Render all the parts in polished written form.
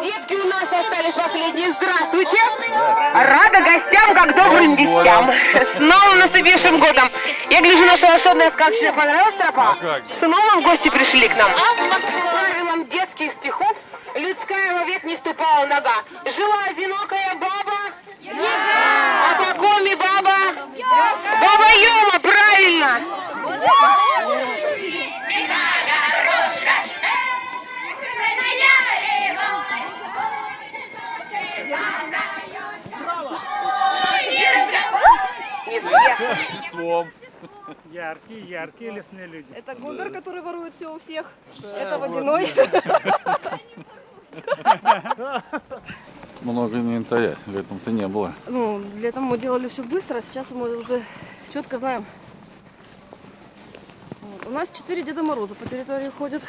Детки у нас остались последние. Здравствуйте. Рада гостям, как добрым вестям. С новым наступившим годом. Я гляжу, наша волшебная сказочная понравилась тропа? С новым в гости пришли к нам. По правилам детских стихов людская вовек не ступала нога. Жила одинокая баба. А по коме баба? Баба Йома, правильно. Яркие лесные люди. Это Гундер, который ворует все у всех. Это Водяной. Много инвентаря, летом-то не было. Ну, летом мы делали все быстро, а сейчас мы уже четко знаем. Вот. У нас 4 Деда Мороза по территории ходят.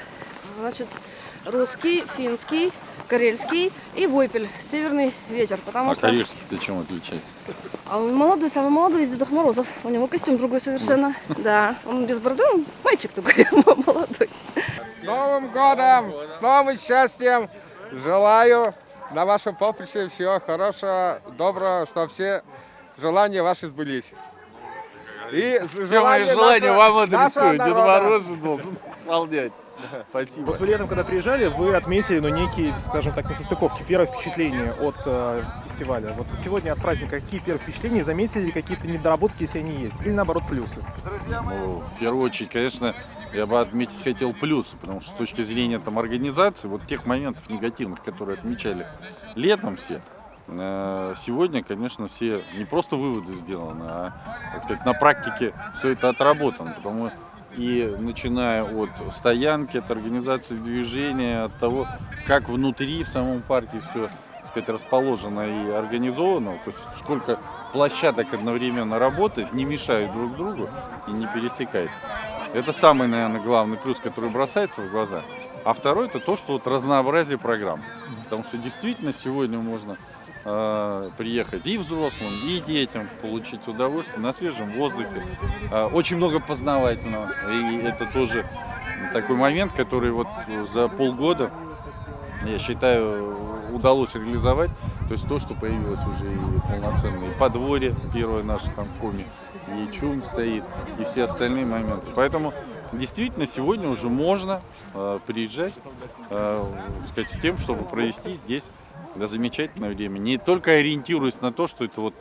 Значит, русский, финский, карельский и войпель, северный ветер. Потому что... карельский ты чем отличается? А он молодой, самый молодой из Дедов Морозов. У него костюм другой совершенно. Да, он без бороды, он мальчик такой молодой. С Новым годом, с новым счастьем. Желаю на вашем поприще всего хорошего, доброго, чтобы все желания ваши сбылись. И Все мои желания вам адресую. Дед Мороз должен исполнять. Спасибо. Вот вы летом, когда приезжали, вы отметили, некие, скажем так, несостыковки, первые впечатления от фестиваля. Вот сегодня от праздника какие первые впечатления, заметили какие-то недоработки, если они есть, или наоборот плюсы? Ну, в первую очередь, конечно, я бы отметить хотел плюсы, потому что с точки зрения там организации, вот тех моментов негативных, которые отмечали летом все, сегодня, конечно, все не просто выводы сделаны, а, так сказать, на практике все это отработано, потому и начиная от стоянки, от организации движения, от того, как внутри в самом парке все, так сказать, расположено и организовано, то есть сколько площадок одновременно работает, не мешают друг другу и не пересекаясь. Это самый, наверное, главный плюс, который бросается в глаза. А второй — это то, что вот разнообразие программ. Потому что действительно сегодня можно приехать и взрослым, и детям, получить удовольствие на свежем воздухе. Очень много познавательного. И это тоже такой момент, который вот за полгода, я считаю, удалось реализовать. То есть то, что появилось уже и полноценное и подворье, первое наше там коми, и чум стоит, и все остальные моменты. Поэтому действительно сегодня уже можно приезжать, сказать, с тем, чтобы провести здесь замечательное время. Не только ориентируясь на то, что это вот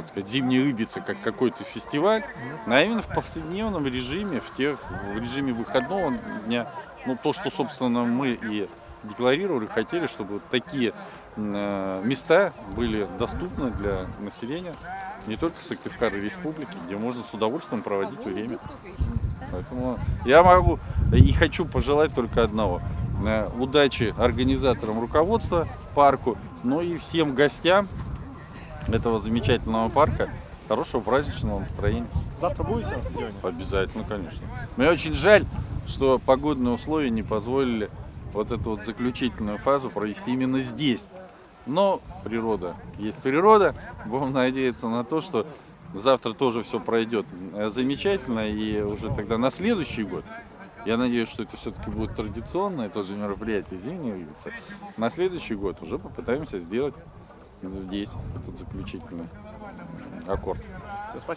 сказать, зимняя Ибица, как какой-то фестиваль, а именно в повседневном режиме, в режиме выходного дня. Ну, то, что, собственно, мы и декларировали, хотели, чтобы вот такие места были доступны для населения не только Сыктывкара и республики, где можно с удовольствием проводить время. Поэтому я могу и хочу пожелать только одного. Удачи организаторам, руководства парку, но и всем гостям этого замечательного парка. Хорошего праздничного настроения. Завтра будете на стадионе? Обязательно, конечно. Мне очень жаль, что погодные условия не позволили вот эту вот заключительную фазу провести именно здесь. Но природа есть природа. Будем надеяться на то, что завтра тоже все пройдет замечательно. И уже тогда на следующий год, я надеюсь, что это все-таки будет традиционное тоже мероприятие зимней Ибицы. На следующий год уже попытаемся сделать здесь этот заключительный аккорд. Спасибо.